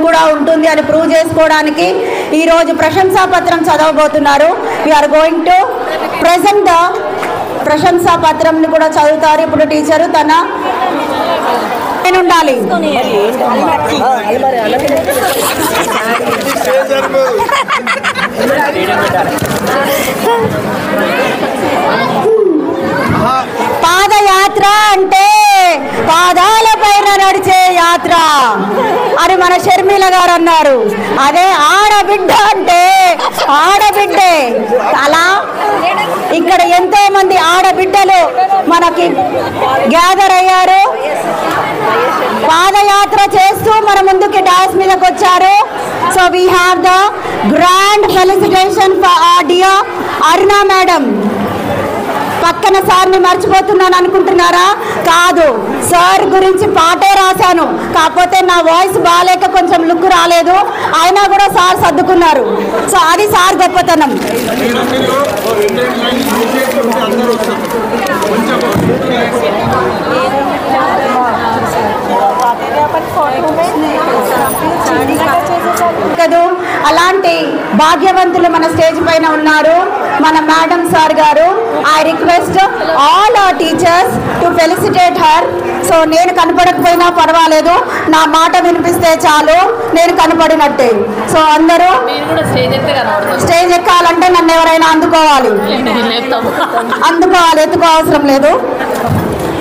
కూడా ఉంటుంది అని ప్రూవ్ చేసుకోవడానికి ఈరోజు ప్రశంసా పత్రం చదవబోతున్నారు. We are going to present the ప్రశంసా పత్రంని కూడా చదువుతారు. ఇప్పుడు టీచరు తన ఉండాలి. పాదయాత్ర అంటే పాదాల పైన నడిచే యాత్ర అని మన షర్మిల గారు అన్నారు. అదే ఆడబిడ్డ అంటే ఆడబిడ్డే. అలా ఇక్కడ ఎంతో మంది ఆడబిడ్డలు మనకి గ్యాదర్ అయ్యారు. పాదయాత్ర చేస్తూ మన ముందుకి డాస్ మీదకి వచ్చారు. So we have the grand felicitation for our dear Aruna madam. పక్కన సార్ని మర్చిపోతున్నాను అనుకుంటున్నారా? కాదు, సార్ గురించి పాటే రాశాను. కాకపోతే నా వాయిస్ బాగాలేక కొంచెం లుక్ రాలేదు, అయినా కూడా సార్ సర్దుకున్నారు. సో అది సార్ గొప్పతనం. అలాంటి భాగ్యవంతులు మన స్టేజ్ పైన ఉన్నారు, మన మేడం సార్ గారు. I request all our teachers to felicitate her. So నేను కనపడకపోయినా పర్వాలేదు, నా మాట వినిపిస్తే చాలు, నేను కనపడినట్టే. సో అందరూ స్టేజ్ ఎక్కాలంటే నన్ను ఎవరైనా అందుకోవాలి, ఎత్తుకో అవసరం లేదు.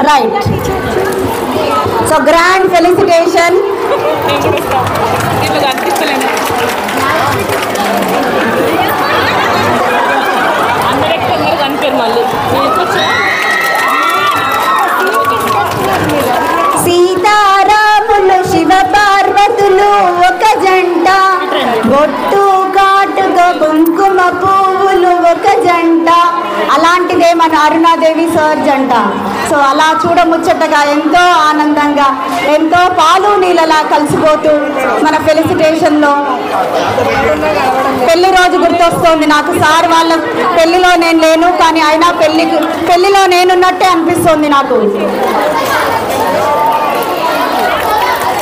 రైట్. So grand felicitation. సీతారాములు శివ పార్వతులు ఒక జంట, బొట్టు కాటుగా కుంకుమ పువ్వులు ఒక జంట. అలాంటిదే మన అరుణాదేవి సార్ జంట. సో అలా చూడముచ్చటగా ఎంతో ఆనందంగా ఎంతో పాలు నీళ్ళలా కలిసిపోతూ మన ఫెలిసిటేషన్లో పెళ్లి రోజు గుర్తొస్తుంది నాకు. సార్ వాళ్ళ పెళ్లిలో నేను లేను, కానీ అయినా పెళ్లిలో నేనున్నట్టే అనిపిస్తుంది నాకు.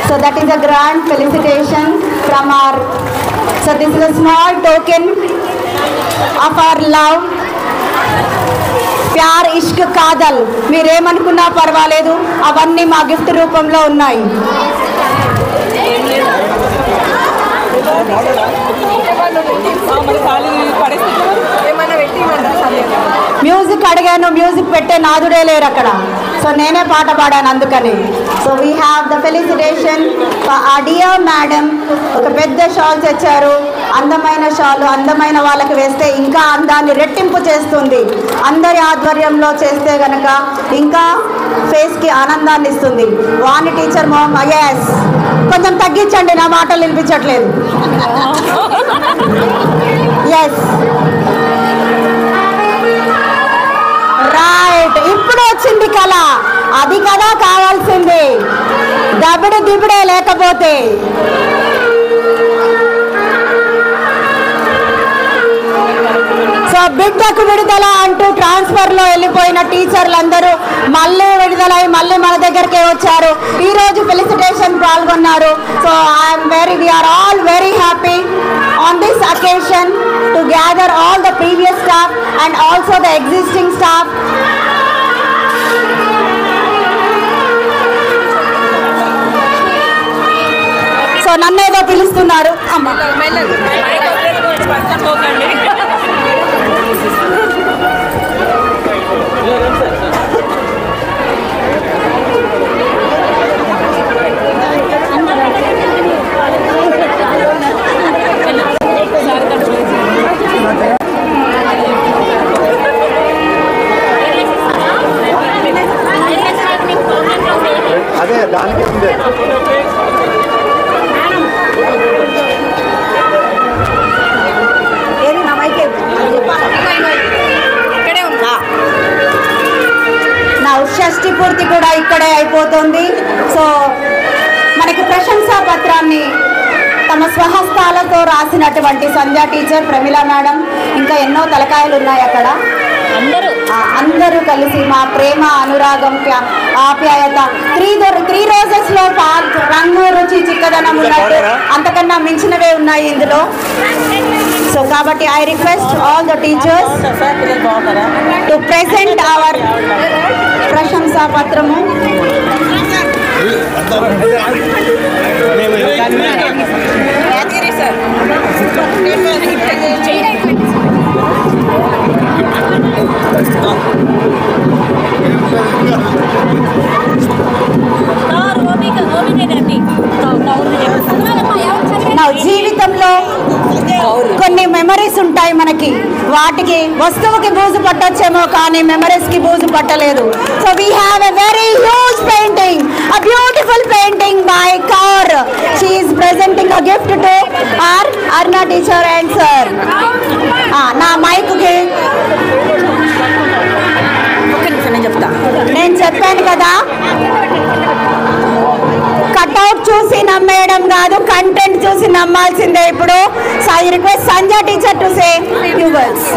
So that is a grand felicitation from our, so this is a small token of our love. ప్యార్ ఇష్క్ కాదల్ మీరేమనుకున్నా పర్వాలేదు, అవన్నీ మా గిఫ్ట్ రూపంలో ఉన్నాయి. మ్యూజిక్ అడిగాను, మ్యూజిక్ పెట్టే నాదుడే లేరు అక్కడ. సో నేనే పాట పాడాను అందుకని. So we have the felicitation for our dear madam. ఒక పెద్ద షాల్ తెచ్చారు, అందమైన షాలు. అందమైన వాళ్ళకి వేస్తే ఇంకా అందాన్ని రెట్టింపు చేస్తుంది. అందరి ఆధ్వర్యంలో చేస్తే గనక ఇంకా ఫేస్కి ఆనందాన్ని ఇస్తుంది. వాణి టీచర్ మోమ్, ఎస్ కొంచెం తగ్గించండి, నా మాటలు వినిపించట్లేదు. Yes right. ఇప్పుడు వచ్చింది కళ, అది కదా కావాల్సింది, దబిడి దిబిడే లేకపోతే. సో బిడ్డకు విడుదల అంటూ ట్రాన్స్ఫర్లో వెళ్ళిపోయిన టీచర్లందరూ మళ్ళీ విడుదలై మళ్ళీ మన దగ్గరికే వచ్చారు. ఈరోజు ఫెలిసిటేషన్ పాల్గొన్నారు. So we are all very happy on this occasion to gather all the previous staff and also the existing staff. So నన్నేదో పిలుస్తున్నారు. అదే దానికి ఉంది. నా షష్ఠి పూర్తి కూడా ఇక్కడే అయిపోతుంది. సో మనకి ప్రశంసా పత్రాన్ని తమ తమ స్వహస్తాలతో రాసినటువంటి సంధ్య టీచర్, ప్రమిళ మేడం, ఇంకా ఎన్నో తలకాయలు ఉన్నాయి అక్కడ. అందరూ కలిసి మా ప్రేమ, అనురాగం, ఆప్యాయత, త్రీ రోజెస్లో రంగు, రుచి, చిక్కదనం ఉన్నట్టు అంతకన్నా మించినవే ఉన్నాయి ఇందులో. సో కాబట్టి I request all the teachers to present our ప్రశంసా పత్రము. జీవితంలో కొన్ని మెమరీస్ ఉంటాయి మనకి. వాటికి వస్తువుకి బూజు పట్టొచ్చేమో కానీ మెమరీస్కి బూజు పట్టలేదు. So we have a very huge painting, a beautiful painting by Kaur. She is presenting a gift to our Aruna teacher and sir. నా మైక్కి నేను చెప్పాను కదా, కట్అవుట్ చూసి నమ్మేయడం కాదు, కంటెంట్ చూసి నమ్మాల్సిందే ఇప్పుడు. So I request Sandhya teacher to say few words.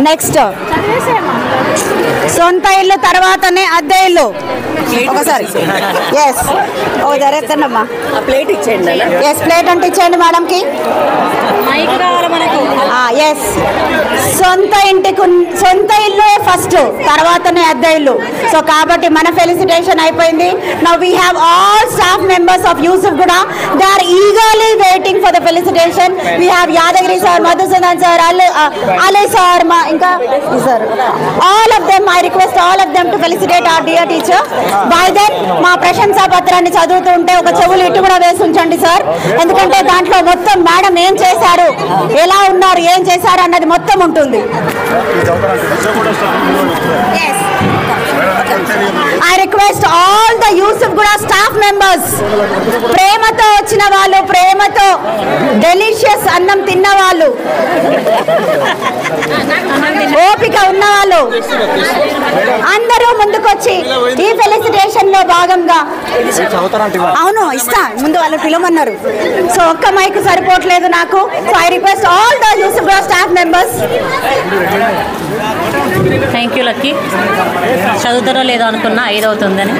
Next సొంత ఇల్లు తర్వాతనే అద్దె ఇల్లు. ఒకసారి ఎస్ ఓ జరేస్తానమ్మా, ప్లేట్ ఇచ్చేయండి. ఎస్ ప్లేట్ అంటే ఇచ్చేయండి మేడంకి. ఎస్ సొంత ఇల్లు ఫస్ట్, తర్వాతనే అద్దె ఇల్లు. సో కాబట్టి మన ఫెలిసిటేషన్ అయిపోయింది. Now we have all staff members of Yousufguda. They are eagerly waiting for the felicitation. We have Yadagiri sir, Madhusudan sir, Ali sir, ఇంకా sir, all of them. I request all of them to felicitate our dear teacher. By then మా ప్రశంసా పత్రాన్ని చదువుతూ ఉంటే ఒక చెవులు ఇటు కూడా వేసి ఉంచండి సార్, ఎందుకంటే దాంట్లో మొత్తం మేడం ఏం చేశారు, ఎలా ఉన్నారు, ఏం చేశారు అన్నది మొత్తం ఉంటుంది. I request all the Yousufguda staff members, ప్రేమతో వచ్చిన వాళ్ళు, ప్రేమతో డెలిషియస్ అన్నం తిన్న వాళ్ళు, ఓపిక ఉన్న వాళ్ళు అందరూ ముందుకొచ్చి ఈ ఫెలిసిటేషన్ లో భాగంగా. అవును ఇస్తా, ముందు వాళ్ళు పిలవమన్నారు. సో ఒక్క మైక్ సరిపోవట్లేదు నాకు. So I request all the Yousufguda staff members. Thank you Lucky. చదువుతారో లేదో అనుకున్నా 5 అవుతుందని.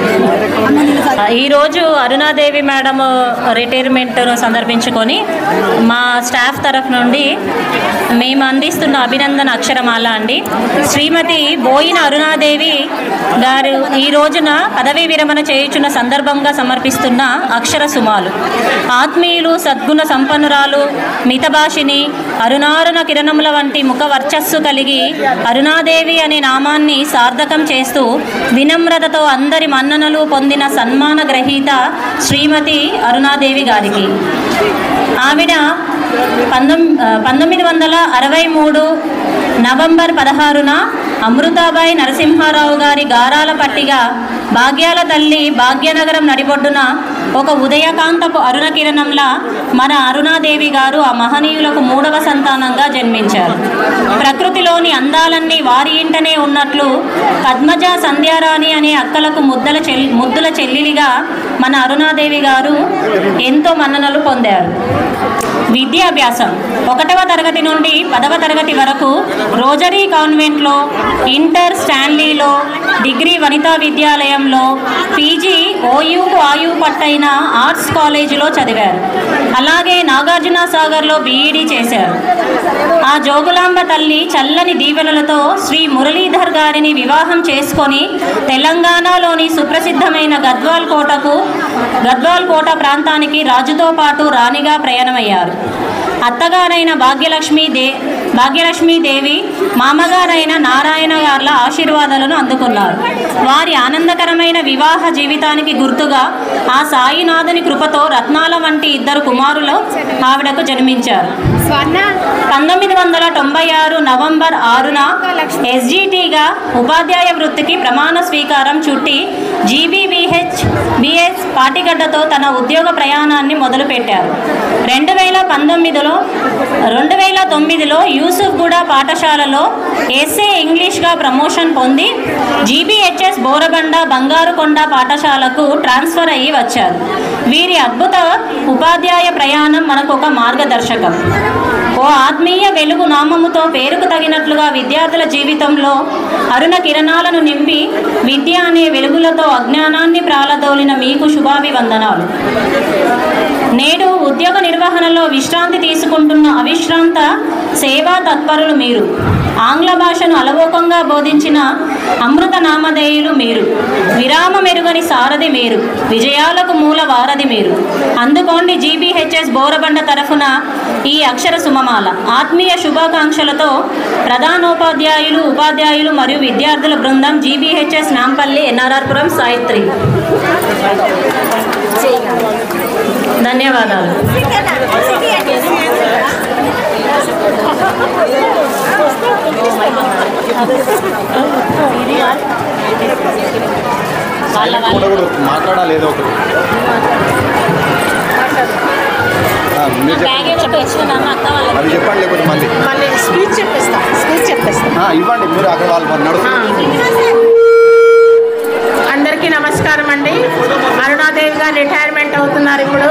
ఈరోజు అరుణాదేవి మేడం రిటైర్మెంట్ను సందర్భించుకొని మా స్టాఫ్ తరఫు నుండి మేము అందిస్తున్న అభినందన అక్షరమాల అండి. శ్రీమతి బోయిన అరుణాదేవి గారు ఈ రోజున పదవీ విరమణ చేయుచున్న సందర్భంగా సమర్పిస్తున్న అక్షర సుమాలు. ఆత్మీయులు, సద్గుణ సంపన్నురాలు, మితభాషిని, అరుణారుణ కిరణముల వంటి ముఖ వర్చస్సు కలిగి అరుణాదేవి అనే నామాన్ని సార్థకం చేస్తూ వినమ్రతతో అందరి మన్ననలు పొందిన సన్మాన గ్రహీత శ్రీమతి అరుణాదేవి గారికి. ఆవిడ 1963 నవంబర్ 16న అమృతాబాయి నరసింహారావు గారి గారాల పట్టిగా భాగ్యాల తల్లి భాగ్యనగరం నడిబొడ్డున ఒక ఉదయకాంతపు అరుణకిరణంలా మన అరుణాదేవి గారు ఆ మహనీయులకు 3వ సంతానంగా జన్మించారు. ప్రకృతిలోని అందాలన్నీ వారి ఇంటనే ఉన్నట్లు పద్మజ, సంధ్యారాణి అనే అక్కలకు ముద్దుల చెల్లిలిగా మన అరుణాదేవి గారు ఎంతో మన్ననలు పొందారు. విద్యాభ్యాసం 1వ తరగతి నుండి 10వ తరగతి వరకు రోజరీ కాన్వెంట్లో, ఇంటర్ స్టాన్లీలో, డిగ్రీ వనితా విద్యాలయంలో, పీజీ ఓయూకు ఆయు పట్టైన ఆర్ట్స్ కాలేజీలో చదివారు. అలాగే నాగార్జున సాగర్లో బీఈడీ చేశారు. ఆ జోగులాంబ తల్లి చల్లని దీవెనలతో శ్రీ మురళీధర్ గారిని వివాహం చేసుకొని తెలంగాణలోని సుప్రసిద్ధమైన గద్వాల్ కోట ప్రాంతానికి రాజుతో పాటు రాణిగా ప్రయాణమయ్యారు. అత్తగారైన భాగ్యలక్ష్మీదేవి, మామగారైన నారాయణ గార్ల ఆశీర్వాదాలను అందుకున్నారు. వారి ఆనందకరమైన వివాహ జీవితానికి గుర్తుగా ఆ సాయినాథుని కృపతో రత్నాల వంటి 2 కుమారులు ఆవిడకు జన్మించారు. 19 1996 నవంబర్ 6న ఎస్జిటిగా ఉపాధ్యాయ వృత్తికి ప్రమాణ స్వీకారం చుట్టి GBVHBS పాటిగడ్డతో తన ఉద్యోగ ప్రయాణాన్ని మొదలుపెట్టారు. 2009లో యూసుఫ్గూడ పాఠశాలలో ఎస్ఏ ఇంగ్లీష్గా ప్రమోషన్ పొంది GBHS బోరబండ బంగారుకొండ పాఠశాలకు ట్రాన్స్ఫర్ అయ్యి వచ్చారు. వీరి అద్భుత ఉపాధ్యాయ ప్రయాణం మనకు ఒక మార్గదర్శకం. ఓ ఆత్మీయ వెలుగు నామముతో పేరుకు తగినట్లుగా విద్యార్థుల జీవితంలో అరుణ కిరణాలను నింపి విద్య అనే వెలుగులతో అజ్ఞానాన్ని ప్రాలదోలిన మీకు శుభాభివందనాలు. నేడు ఉద్యోగ నిర్వహణలో విశ్రాంతి తీసుకుంటున్న అవిశ్రాంత సేవా తత్పరులు మీరు. ఆంగ్ల భాషను అలవోకంగా బోధించిన అమృత నామధేయులు మీరు. విరామ మెరుగని సారథి మీరు. విజయాలకు మూల వారధి మీరు. అందుకోండి GBHS బోరబండ తరఫున ఈ అక్షర సుమమాల. ఆత్మీయ శుభాకాంక్షలతో ప్రధానోపాధ్యాయులు, ఉపాధ్యాయులు మరియు విద్యార్థుల బృందం GBHS నాంపల్లి, NRRపురం, సాయిత్రి. ధన్యవాదాలు. మాట్లాడాలి ఏదో ఒకటి. అది చెప్పండి, లేకపోతే మళ్ళీ స్పీచ్ చెప్పేస్తా. ఇవ్వండి మీరు అక్కడ వాళ్ళు నడుస్తున్నారు. అందరికీ నమస్కారం అండి. అరుణాదేవి గారు రిటైర్మెంట్ అవుతున్నారు. ఇప్పుడు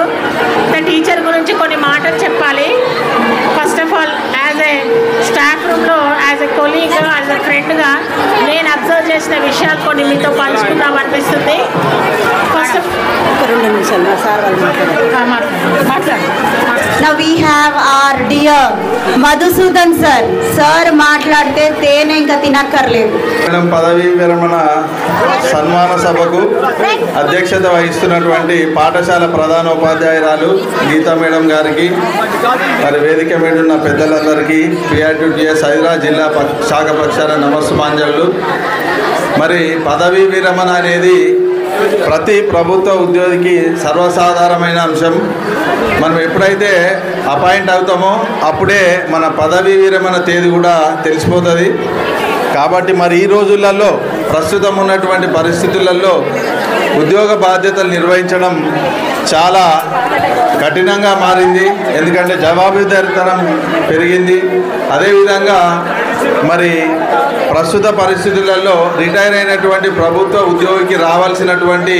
టీచర్ గురించి కొన్ని మాటలు చెప్పాలి. First of all as a staff రూమ్లో as a colleague, as a ఫ్రెండ్గా నేను అబ్జర్వ్ చేసిన విషయాలు కొన్ని మీతో పంచుకుందాం అనిపిస్తుంది. First Now we have our dear Madhusudan sir. Sir మాట్లాడితే తేనె ఇంకా తినక్కర్లేదు. మేడం పదవీ విరమణ సన్మాన సభకు అధ్యక్షత వహిస్తున్నటువంటి పాఠశాల ప్రధానోపాధ్యాయురాలు గీతా మేడం గారికి, మరి వేదిక మీద ఉన్న పెద్దలందరికీ PITTS హైదరాబాద్ జిల్లా శాఖ పక్షాన నమస్సుమాంజలు. మరి పదవీ విరమణ అనేది ప్రతి ప్రభుత్వ ఉద్యోగికి సర్వసాధారణమైన అంశం. మనం ఎప్పుడైతే అపాయింట్ అవుతామో అప్పుడే మన పదవీ విరమణ తేదీ కూడా తెలిసిపోతుంది. కాబట్టి మరి ఈ రోజులలో ప్రస్తుతం ఉన్నటువంటి పరిస్థితులలో ఉద్యోగ బాధ్యతలు నిర్వహించడం చాలా కఠినంగా మారింది. ఎందుకంటే జవాబుదారీతనం పెరిగింది. అదేవిధంగా మరి ప్రస్తుత పరిస్థితులలో రిటైర్ అయినటువంటి ప్రభుత్వ ఉద్యోగికి రావాల్సినటువంటి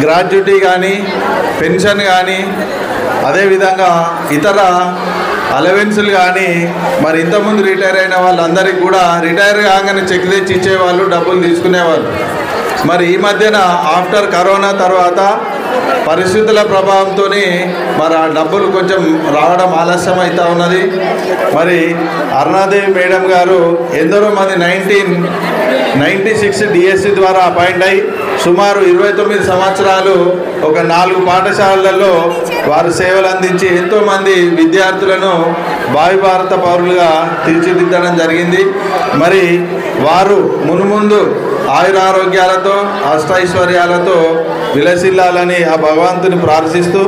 గ్రాట్యుటీ కానీ, పెన్షన్ కానీ, అదేవిధంగా ఇతర అలవెన్సులు కానీ మరి ఇంతకుముందు రిటైర్ అయిన వాళ్ళందరికీ కూడా రిటైర్ కాగానే చెక్ తెచ్చి ఇచ్చేవాళ్ళు, డబ్బులు తీసుకునేవాళ్ళు. మరి ఈ మధ్యన ఆఫ్టర్ కరోనా తర్వాత పరిస్థితుల ప్రభావంతో మరి ఆ డబ్బులు కొంచెం రావడం ఆలస్యం అవుతూ ఉన్నది. మరి అరుణాదేవి మేడం గారు ఎందరో మంది 1996 DSC ద్వారా అపాయింట్ అయ్యి సుమారు 29 సంవత్సరాలు ఒక 4 పాఠశాలలలో వారు సేవలు అందించి ఎంతోమంది విద్యార్థులను భావి భారత పౌరులుగా తీర్చిదిద్దడం జరిగింది. మరి వారు మున్ముందు ఆయురారోగ్యాలతో అష్టైశ్వర్యాలతో విలసిల్లాలని ఆ భగవంతుని ప్రార్థిస్తూ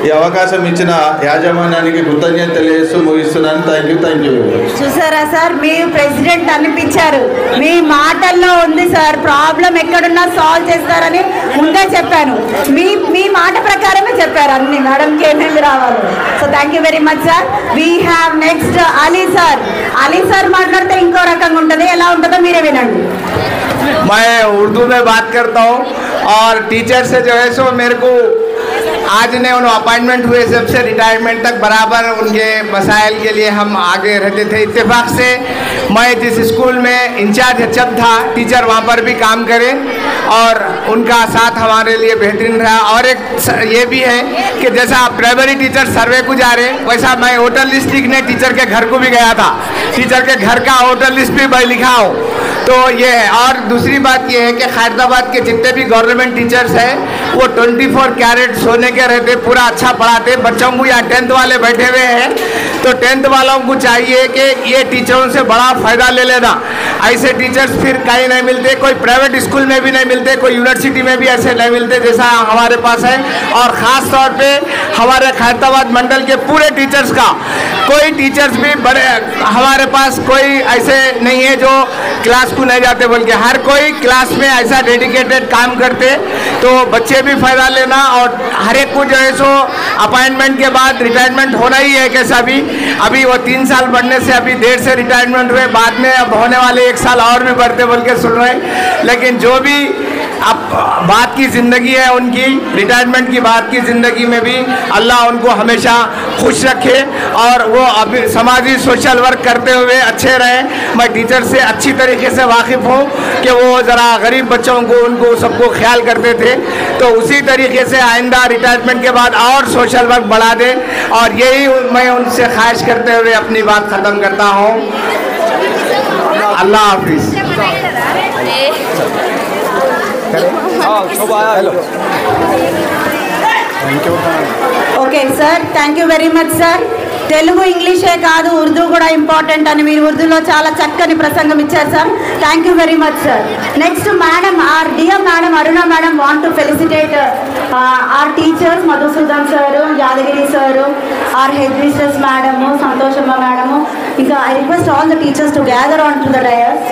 ఈ అవకాశం ఇచ్చిన యాజమాన్యానికి కృతజ్ఞత తెలియజేస్తూ ముగిస్తున్నాను. Thank you. చూసారా సార్, మీ ప్రెసిడెంట్ అనిపించారు. మీ మాటల్లో ఉంది సార్, ప్రాబ్లం ఎక్కడున్నా సాల్వ్ చేస్తారని ముందే చెప్పాను. మీ మాట ప్రకారమే చెప్పారు అన్ని, మేడంకి ఏమేమి రావాలి. So thank you very much sir. We have next Ali sir. Ali sir మాట్లాడితే ఇంకో రకంగా ఉంటుంది, ఎలా ఉంటుందో మీరే వినండి. मैं उर्दू में बात करता हूँ और टीचर से जो है सो मेरे को आज ने उन्हें अपॉइंटमेंट हुए जब से रिटायरमेंट तक बराबर उनके मसाइल के लिए हम आगे रहते थे. इत्तेफाक से मैं जिस स्कूल में इंचार्ज HM था टीचर वहाँ पर भी काम करे और उनका साथ हमारे लिए बेहतरीन रहा. और एक ये भी है कि जैसा प्राइमरी टीचर सर्वे को जा रहे वैसा मैं वोटर लिस्ट लिखने टीचर के घर को भी गया था. टीचर के घर का वोटर लिस्ट भी मैं लिखा हूँ. तो ये है. और दूसरी बात ये है कि खैरताबाद के जितने भी गवर्नमेंट टीचर्स हैं वो 24 कैरेट सोने के रहते, पूरा अच्छा पढ़ाते. बच्चों को यहाँ 10th वाले बैठे हुए हैं तो 10th वालों को चाहिए कि ये टीचरों से बड़ा फ़ायदा ले लेना. ऐसे टीचर्स फिर कहीं नहीं मिलते, कोई प्राइवेट स्कूल में भी नहीं मिलते, कोई यूनिवर्सिटी में भी ऐसे नहीं मिलते जैसा हमारे पास है। और ख़ास तौर पे हमारे खैरताबाद मंडल के पूरे टीचर्स का, कोई टीचर्स भी बड़े हमारे पास कोई ऐसे नहीं है जो क्लास को नहीं जाते, बल्कि हर कोई क्लास में ऐसा डेडिकेटेड काम करते, तो बच्चे भी फ़ायदा लेना। और हर एक को जो है सो अपॉइंटमेंट के बाद रिटायरमेंट होना ही है कैसा भी। अभी वो 3 साल बढ़ने से अभी 1.5 से रिटायरमेंट हुए, बाद में अब होने वाले 1 साल और भी बढ़ते बोल के सुन रहे हैं। लेकिन जो भी अब बात की ज़िंदगी है उनकी, रिटायरमेंट की बात की ज़िंदगी में भी अल्लाह उनको हमेशा खुश रखे और वो अभी समाजी सोशल वर्क करते हुए अच्छे रहें। मैं टीचर से अच्छी तरीके से वाकिफ़ हूँ कि वो ज़रा गरीब बच्चों को उनको सबको ख्याल करते थे, तो उसी तरीके से आइंदा रिटायरमेंट के बाद और सोशल वर्क बढ़ा दें। और यही मैं उनसे ख्वाहिश करते हुए अपनी बात ख़त्म करता हूँ। अल्लाह हाफिज़। Okay sir, thank you very much sir. Telugu ఇంగ్లీషే కాదు, ఉర్దూ కూడా ఇంపార్టెంట్ అని మీరు ఉర్దూలో చాలా చక్కని ప్రసంగం ఇచ్చారు sir. Thank you very much sir. Next madam, our dear madam Aruna madam want to felicitate our teachers Madhusudan sir, Yadagiri sir, our head mistress madam, Santhoshamma madam. ఇంకా I request all the teachers to gather on to the dais.